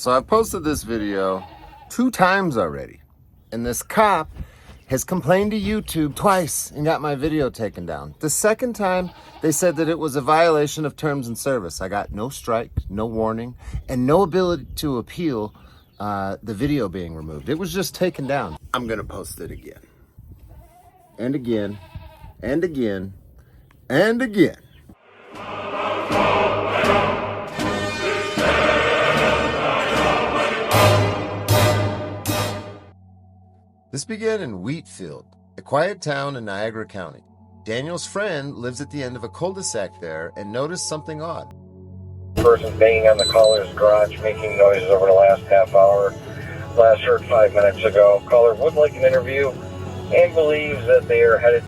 So I've posted this video 2 times already, and this cop has complained to YouTube twice and got my video taken down. The second time, they said that it was a violation of terms and service. I got no strike, no warning, and no ability to appeal the video being removed. It was just taken down. I'm gonna post it again, and again, and again, and again. This began in Wheatfield, a quiet town in Niagara County. Daniel's friend lives at the end of a cul-de-sac there and noticed something odd. Person banging on the caller's garage, making noises over the last half hour. Last heard 5 minutes ago. Caller would like an interview and believes that they are headed.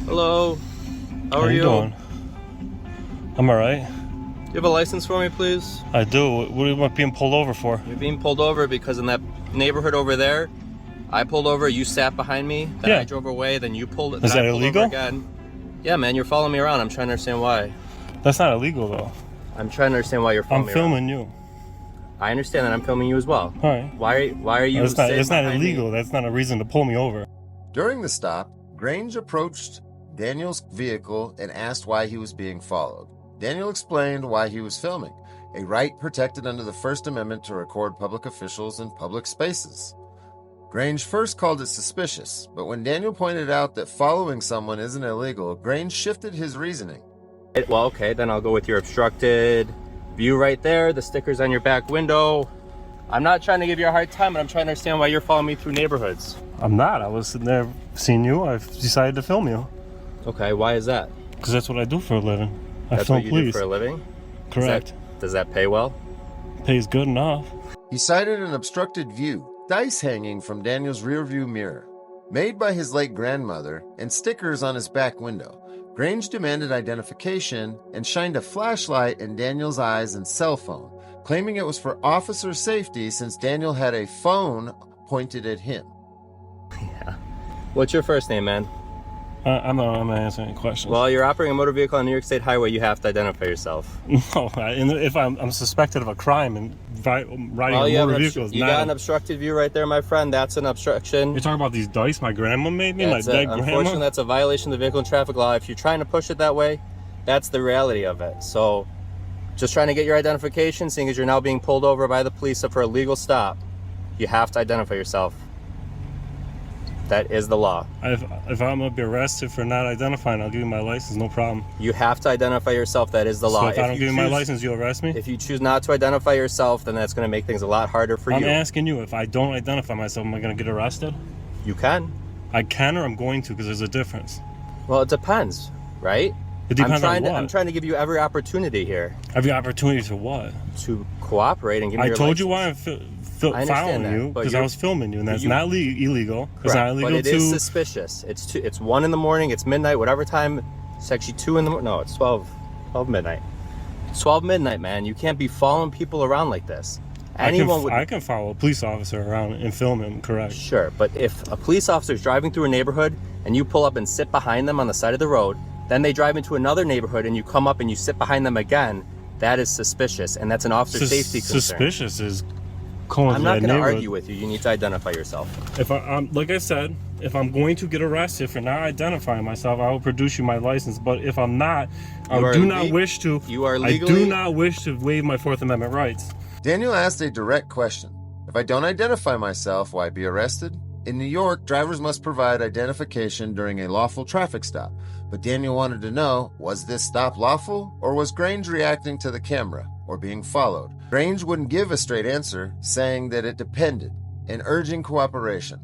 Hello. How are you? Doing? I'm alright. You have a license for me, please? I do. What are you being pulled over for? You're being pulled over because in that neighborhood over there, I pulled over, you sat behind me, then Yeah. I drove away, then you pulled it. Is then that I pulled illegal? over again. Yeah, man, you're following me around. I'm trying to understand why. That's not illegal though. I'm trying to understand why you're following I'm me filming you. around. I understand that I'm filming you as well. Alright. Why are you It's not sitting behind me? illegal. That's not a reason to pull me over. During the stop, Grange approached Daniel's vehicle and asked why he was being followed. Daniel explained why he was filming, a right protected under the First Amendment to record public officials in public spaces. Grange first called it suspicious, but when Daniel pointed out that following someone isn't illegal, Grange shifted his reasoning. Well, okay, then I'll go with your obstructed view right there, the stickers on your back window. I'm not trying to give you a hard time, but I'm trying to understand why you're following me through neighborhoods. I'm not. I was sitting there seeing you. I've decided to film you. Okay, why is that? Because that's what I do for a living. I That's film what you police. do for a living? Correct. Does that pay well? Pays good enough. He cited an obstructed view, dice hanging from Daniel's rearview mirror, made by his late grandmother, and stickers on his back window. Grange demanded identification and shined a flashlight in Daniel's eyes and cell phone, claiming it was for officer safety since Daniel had a phone pointed at him. Yeah. What's your first name, man? I'm not answering any questions. Well, you're operating a motor vehicle on New York State highway. You have to identify yourself. No, if I'm suspected of a crime and riding Well, a you motor vehicle is you not. got an obstructed view right there, my friend. That's an obstruction. You're talking about these dice my grandma made me? My That's dead unfortunately, grandma? that's a violation of the vehicle and traffic law. If you're trying to push it that way, that's the reality of it. So, just trying to get your identification, seeing as you're now being pulled over by the police for a legal stop, you have to identify yourself. That is the law. If I'm going to be arrested for not identifying, I'll give you my license, no problem. You have to identify yourself. That is the law. So if I don't give you my license, you'll arrest me? If you choose not to identify yourself, then that's going to make things a lot harder for you. I'm asking you, if I don't identify myself, am I going to get arrested? You can. I can or I'm going to, because there's a difference. Well, it depends, right? It depends on what? I'm trying to give you every opportunity here. Every opportunity to what? To cooperate and give me your I told you license. why I'm I understand following that, you, but because I was filming you, and that's not illegal. It's not illegal but it is suspicious. It's 1 in the morning, it's midnight, whatever time. It's actually 2 in the morning. No, it's 12 midnight. It's 12 midnight, man. You can't be following people around like this. I can follow a police officer around and film him, correct? Sure, but if a police officer is driving through a neighborhood and you pull up and sit behind them on the side of the road, then they drive into another neighborhood and you come up and you sit behind them again, that is suspicious, and that's an officer safety concern. Suspicious is I'm not going to argue with you. You need to identify yourself. If like I said, if I'm going to get arrested for not identifying myself, I will produce you my license. But if I'm not, I do not wish to waive my Fourth Amendment rights. Daniel asked a direct question. If I don't identify myself, will I be arrested? In New York, drivers must provide identification during a lawful traffic stop. But Daniel wanted to know, was this stop lawful, or was Grange reacting to the camera, or being followed? Grange wouldn't give a straight answer, saying that it depended, and urging cooperation.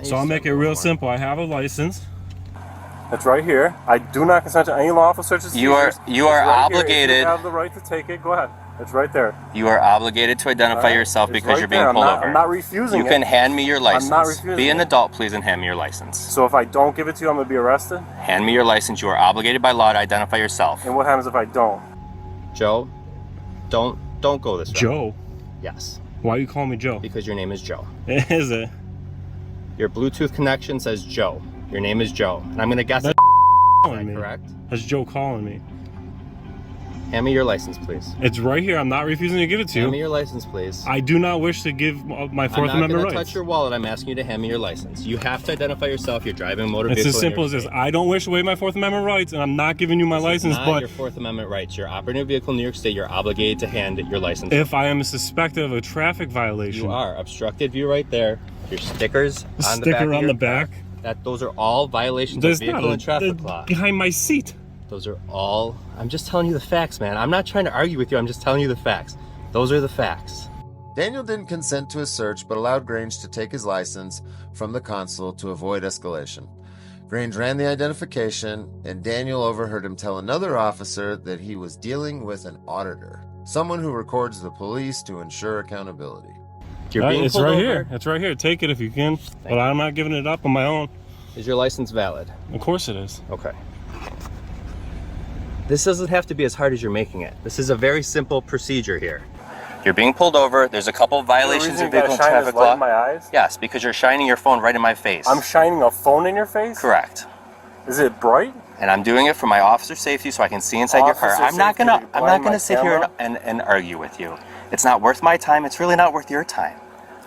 So I'll make it real simple. I have a license. It's right here. I do not consent to any lawful search and seizures. You are obligated. You have the right to take it. Go ahead. It's right there. You are obligated to identify yourself because you're being pulled over. I'm not refusing it. You can hand me your license. I'm not refusing Be an it. adult, please, and hand me your license. So if I don't give it to you, I'm going to be arrested? Hand me your license. You are obligated by law to identify yourself. And what happens if I don't? Joe, don't go this route. Joe? Yes. Why you call me Joe? Because your name is Joe. Is it? Your Bluetooth connection says Joe. Your name is Joe. And I'm going to guess calling me. Correct? That's Joe calling me. Hand me your license, please. It's right here. I'm not refusing to give it to you. Hand me your license, please. I do not wish to give my Fourth Amendment rights. I'm not going to touch your wallet. I'm asking you to hand me your license. You have to identify yourself. You're driving a motor vehicle. It's as simple as this. I don't wish to waive my Fourth Amendment rights, and I'm not giving you my license. Not your Fourth Amendment rights. You're operating a vehicle in New York State. You're obligated to hand your license. If I am suspected of a traffic violation. You are. Obstructed view right there. Your stickers on the back. Sticker on the back. Those are all violations of vehicle and traffic law. Behind my seat. Those are all, I'm just telling you the facts, man. I'm not trying to argue with you. I'm just telling you the facts. Those are the facts. Daniel didn't consent to a search, but allowed Grange to take his license from the consul to avoid escalation. Grange ran the identification, and Daniel overheard him tell another officer that he was dealing with an auditor, someone who records the police to ensure accountability. You're being it's pulled right over. here. It's right here. Take it if you can. But I'm not giving it up on my own. Is your license valid? Of course it is. Okay. This doesn't have to be as hard as you're making it. This is a very simple procedure here. You're being pulled over. There's a couple of violations of vehicle and traffic law. In my eyes? Yes, because you're shining your phone right in my face. I'm shining a phone in your face? Correct. Is it bright? And I'm doing it for my officer safety so I can see inside your car. I'm not gonna sit here and argue with you. It's not worth my time. It's really not worth your time.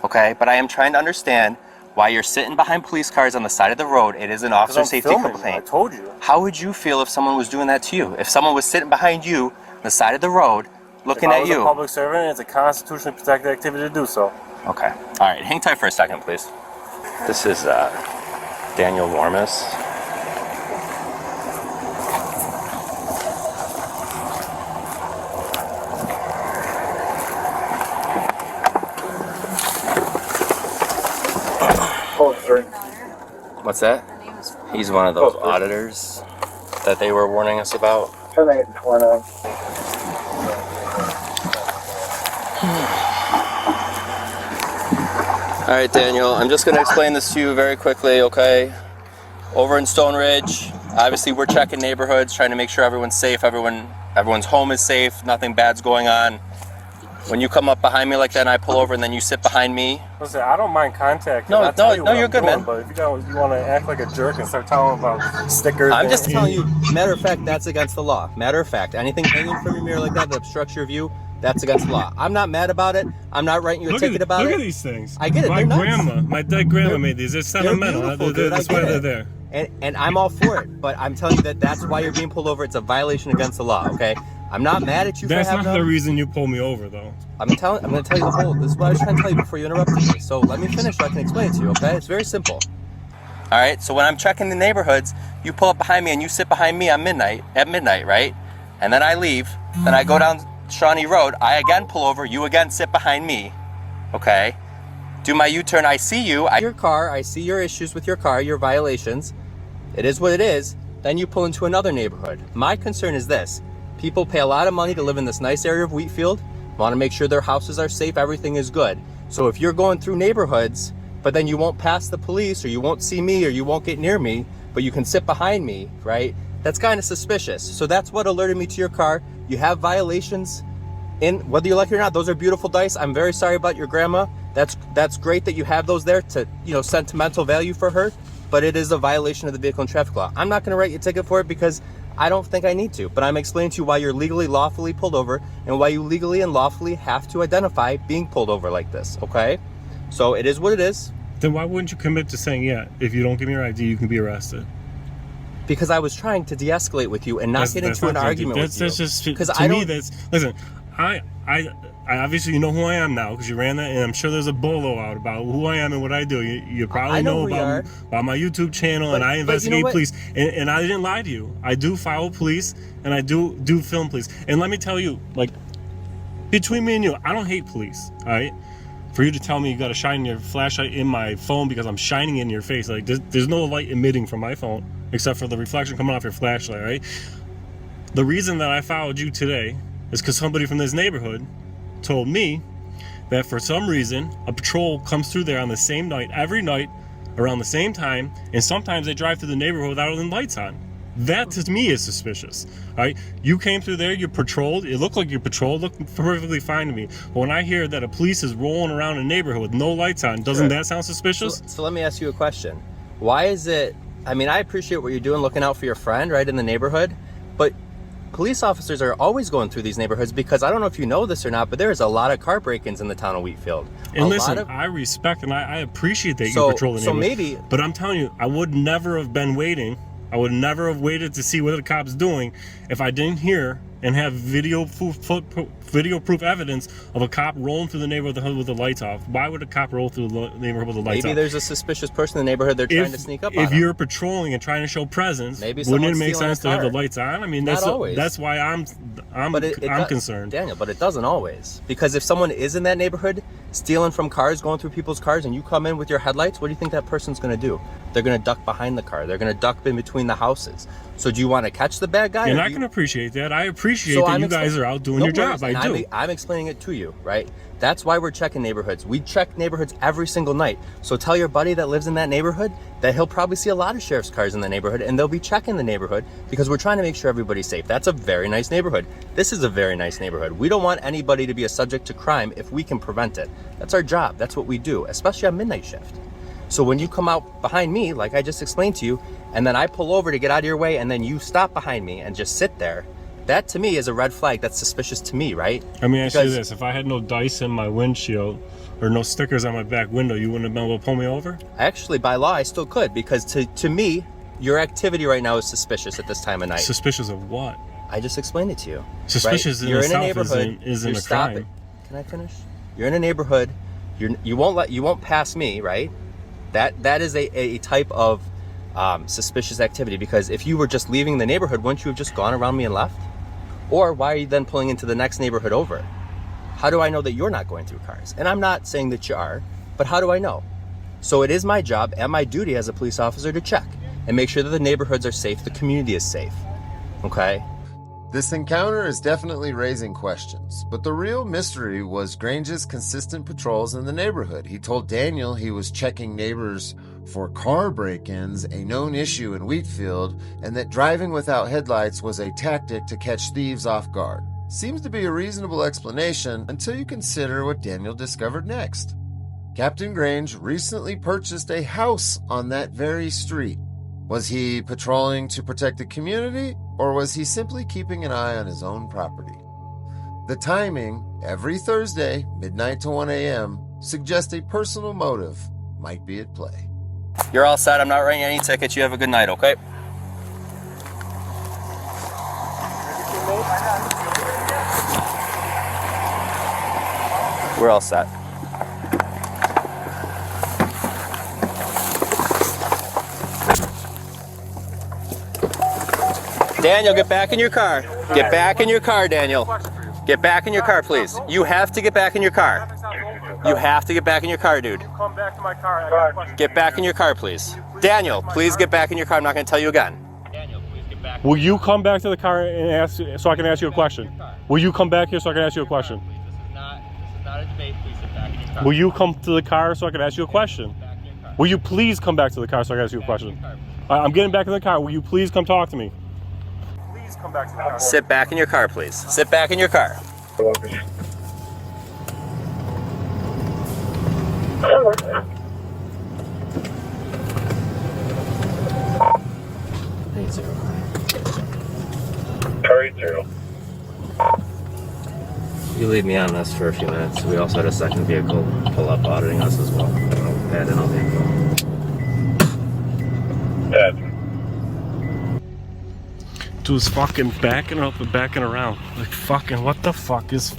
Okay? But I am trying to understand why you're sitting behind police cars on the side of the road. It is an officer safety complaint. I told you. How would you feel if someone was doing that to you? If someone was sitting behind you on the side of the road looking at you? If I was a public servant, it's a constitutionally protected activity to do so. Okay. All right. Hang tight for a second, please. This is Daniel Warmus. What's that? He's one of those auditors that they were warning us about. All right, Daniel, I'm just going to explain this to you very quickly, okay? Over in Stone Ridge, obviously we're checking neighborhoods, trying to make sure everyone's safe, everyone's home is safe, nothing bad's going on. When you come up behind me like that and I pull over and then you sit behind me. Listen, I don't mind contact. No, you're good, man. But if you want to act like a jerk and start telling about stickers. I'm just telling you, matter of fact, that's against the law. Matter of fact, anything hanging from your mirror like that obstructs your view, that's against the law. I'm not mad about it. I'm not writing you a ticket about it. Look at these things. I get it. My dead grandma made these. It's sentimental. That's why they're there. And I'm all for it, but I'm telling you that's why you're being pulled over. It's a violation against the law, okay? I'm not mad at you for having them. That's not the reason you pulled me over, though. I'm going to tell you the whole. This is what I was trying to tell you before you interrupted me. So let me finish so I can explain it to you, okay? It's very simple. All right, so when I'm checking the neighborhoods, you pull up behind me and you sit behind me at midnight, right? And then I leave. Then I go down Shawnee Road. I again pull over. You again sit behind me, okay? Do my U-turn. I see you. Your car. I see your issues with your car, your violations. It is what it is. Then you pull into another neighborhood. My concern is this. People pay a lot of money to live in this nice area of Wheatfield, want to make sure their houses are safe, everything is good. So if you're going through neighborhoods, but then you won't pass the police, or you won't see me, or you won't get near me, but you can sit behind me, right? That's kind of suspicious. So that's what alerted me to your car. You have violations, in whether you like it or not. Those are beautiful dice. I'm very sorry about your grandma. That's great that you have those there to, sentimental value for her, but it is a violation of the vehicle and traffic law. I'm not going to write you a ticket for it because I don't think I need to, but I'm explaining to you why you're legally, lawfully pulled over and why you legally and lawfully have to identify being pulled over like this, okay? So it is what it is. Then why wouldn't you commit to saying, yeah, if you don't give me your ID, you can be arrested? Because I was trying to de-escule with you and not get into an argument with you. That's just, to me, listen, I obviously you know who I am now because you ran that, and I'm sure there's a bolo out about who I am and what I do. You probably know about my YouTube channel, and I investigate police, and I didn't lie to you. I do follow police, and I do film police. And let me tell you, like, between me and you, I don't hate police, all right? For you to tell me you got to shine your flashlight in my phone because I'm shining in your face, like there's no light emitting from my phone except for the reflection coming off your flashlight, right? The reason that I followed you today is because somebody from this neighborhood told me that for some reason a patrol comes through there on the same night, every night, around the same time, and sometimes they drive through the neighborhood without any lights on. That to me is suspicious. All right, you came through there, you patrolled. It looked like you patrolled, looked perfectly fine to me. But when I hear that a police is rolling around a neighborhood with no lights on, doesn't that sound suspicious? So let me ask you a question. Why is it I mean, I appreciate what you're doing, looking out for your friend, right, in the neighborhood, but police officers are always going through these neighborhoods because I don't know if you know this or not, but there's a lot of car break-ins in the town of Wheatfield. And listen, I respect and I appreciate that you patrol the neighborhood. So maybe, but I'm telling you, I would never have been waiting. I would never have waited to see what the cop's doing if I didn't hear and have video proof evidence of a cop rolling through the neighborhood with the lights off. Why would a cop roll through the neighborhood with the lights off? Maybe there's a suspicious person in the neighborhood they're trying to sneak up on. If you're patrolling and trying to show presence, wouldn't it make sense to have the lights on? I mean, that's why I'm concerned. Daniel, but it doesn't always. Because if someone is in that neighborhood stealing from cars, going through people's cars, and you come in with your headlights, what do you think that person's going to do? They're going to duck behind the car. They're going to duck in between the houses. So do you want to catch the bad guy? And I can appreciate that. I appreciate that you guys are out doing your job. I do. I'm explaining it to you, right? That's why we're checking neighborhoods. We check neighborhoods every single night. So tell your buddy that lives in that neighborhood that he'll probably see a lot of sheriff's cars in the neighborhood, and they'll be checking the neighborhood because we're trying to make sure everybody's safe. That's a very nice neighborhood. This is a very nice neighborhood. We don't want anybody to be a subject to crime if we can prevent it. That's our job. That's what we do, especially on midnight shift. So when you come out behind me, like I just explained to you, and then I pull over to get out of your way, and then you stop behind me and just sit there, that to me is a red flag. That's suspicious to me, right? I mean, ask you this. If I had no dice in my windshield or no stickers on my back window, you wouldn't have been able to pull me over? Actually, by law, I still could, because to me, your activity right now is suspicious at this time of night. Suspicious of what? I just explained it to you. Suspicious right? in itself isn't a crime. Can I finish? You're in a neighborhood. You won't pass me, right? That is a type of suspicious activity, because if you were just leaving the neighborhood, wouldn't you have just gone around me and left? Or why are you then pulling into the next neighborhood over? How do I know that you're not going through cars? And I'm not saying that you are, but how do I know? So it is my job and my duty as a police officer to check and make sure that the neighborhoods are safe, the community is safe, okay? This encounter is definitely raising questions, but the real mystery was Grange's consistent patrols in the neighborhood. He told Daniel he was checking neighbors for car break-ins, a known issue in Wheatfield, and that driving without headlights was a tactic to catch thieves off guard. Seems to be a reasonable explanation until you consider what Daniel discovered next. Captain Grange recently purchased a house on that very street. Was he patrolling to protect the community, or was he simply keeping an eye on his own property? The timing, every Thursday, midnight to 1 a.m., suggests a personal motive might be at play. You're all set. I'm not writing any tickets. You have a good night, okay? We're all set. Daniel, get back in your car. Get back in your car, Daniel. Get back in your car, please. You have to get back in your car. You have to get back in your car, dude. Come back to my car. Get back in your car, please. Daniel, please get back in your car. I'm not going to tell you again. Daniel, please get back. Will you come back to the car and ask so I can ask you a question? Will you come back here so I can ask you a question? This is not a debate. Please sit back in your car. Will you come to the car so I can ask you a question? Will you please come back to the car so I can ask you a question? I'm getting back in the car. Will you please come talk to me? Please come back to the car. Sit back in your car, please. Sit back in your car. Hurry through. You leave me on this for a few minutes. We also had a second vehicle pull up auditing us as well. Add in all the info. Dead. Dude's fucking backing up and backing around. Like fucking what the fuck is...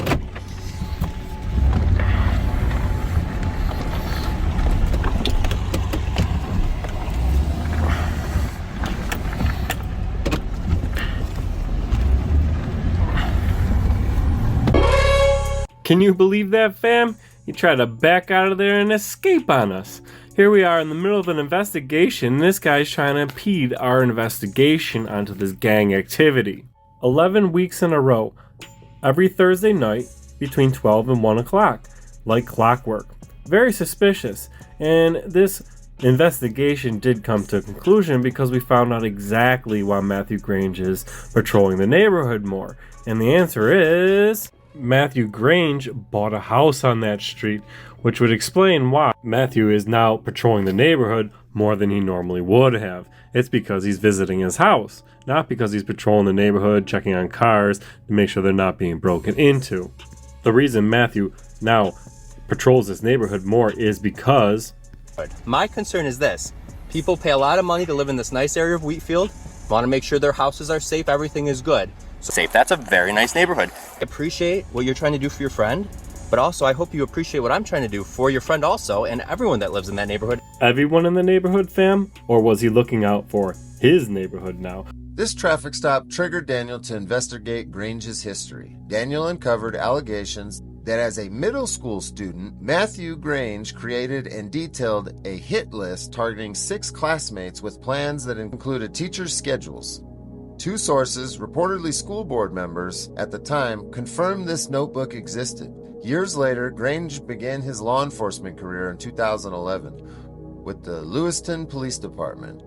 Can you believe that, fam? He tried to back out of there and escape on us. Here we are in the middle of an investigation, and this guy's trying to impede our investigation onto this gang activity. 11 weeks in a row, every Thursday night between 12 and 1 o'clock, like clockwork. Very suspicious, and this investigation did come to a conclusion because we found out exactly why Matthew Grange is patrolling the neighborhood more. And the answer is... Matthew Grange bought a house on that street, which would explain why Matthew is now patrolling the neighborhood more than he normally would have. It's because he's visiting his house, not because he's patrolling the neighborhood, checking on cars to make sure they're not being broken into. The reason Matthew now patrols this neighborhood more is because... My concern is this. People pay a lot of money to live in this nice area of Wheatfield, want to make sure their houses are safe, everything is good. So safe, that's a very nice neighborhood. I appreciate what you're trying to do for your friend, but also I hope you appreciate what I'm trying to do for your friend also and everyone that lives in that neighborhood. Everyone in the neighborhood, fam? Or was he looking out for his neighborhood now? This traffic stop triggered Daniel to investigate Grange's history. Daniel uncovered allegations that as a middle school student, Matthew Grange created and detailed a hit list targeting 6 classmates with plans that included teachers' schedules. 2 sources, reportedly school board members at the time, confirmed this notebook existed. Years later, Grange began his law enforcement career in 2011 with the Lewiston Police Department.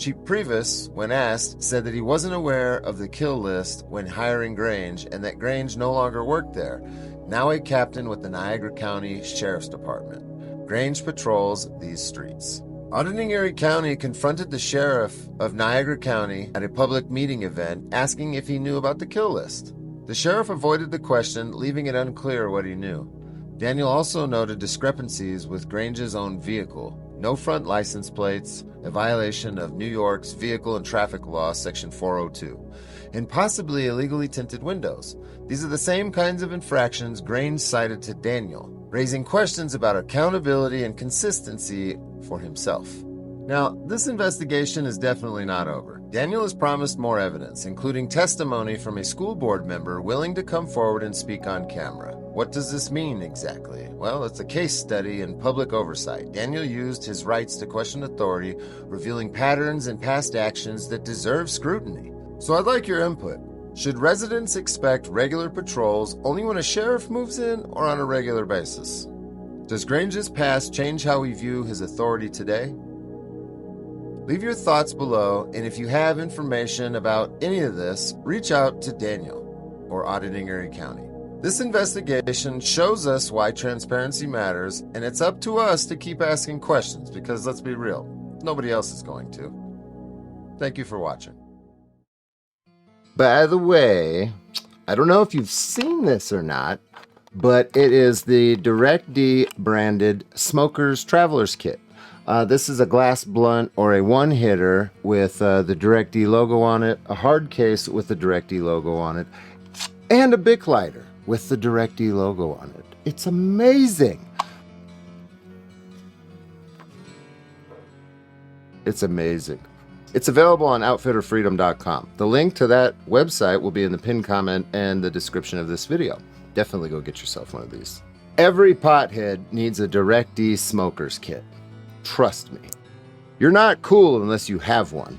Chief Previs, when asked, said that he wasn't aware of the kill list when hiring Grange and that Grange no longer worked there, now a captain with the Niagara County Sheriff's Department. Grange patrols these streets. Auditing Erie County confronted the sheriff of Niagara County at a public meeting event, asking if he knew about the kill list. The sheriff avoided the question, leaving it unclear what he knew. Daniel also noted discrepancies with Grange's own vehicle. No front license plates, a violation of New York's Vehicle and Traffic Law, Section 402, and possibly illegally tinted windows. These are the same kinds of infractions Grange cited to Daniel, raising questions about accountability and consistency for himself. Now, this investigation is definitely not over. Daniel has promised more evidence, including testimony from a school board member willing to come forward and speak on camera. What does this mean exactly? Well, it's a case study in public oversight. Daniel used his rights to question authority, revealing patterns and past actions that deserve scrutiny. So I'd like your input. Should residents expect regular patrols only when a sheriff moves in or on a regular basis? Does Grange's past change how we view his authority today? Leave your thoughts below, and if you have information about any of this, reach out to Daniel or Auditing Erie County. This investigation shows us why transparency matters, and it's up to us to keep asking questions because, let's be real, nobody else is going to. Thank you for watching. By the way, I don't know if you've seen this or not, but it is the Direct D branded Smoker's Traveler's Kit. This is a glass blunt or a one-hitter with the Direct D logo on it, a hard case with the Direct D logo on it, and a Bic lighter with the Direct D logo on it. It's amazing. It's amazing. It's available on outfitterfreedom.com. The link to that website will be in the pinned comment and the description of this video. Definitely go get yourself one of these. Every pothead needs a Direct D smoker's kit. Trust me. You're not cool unless you have one.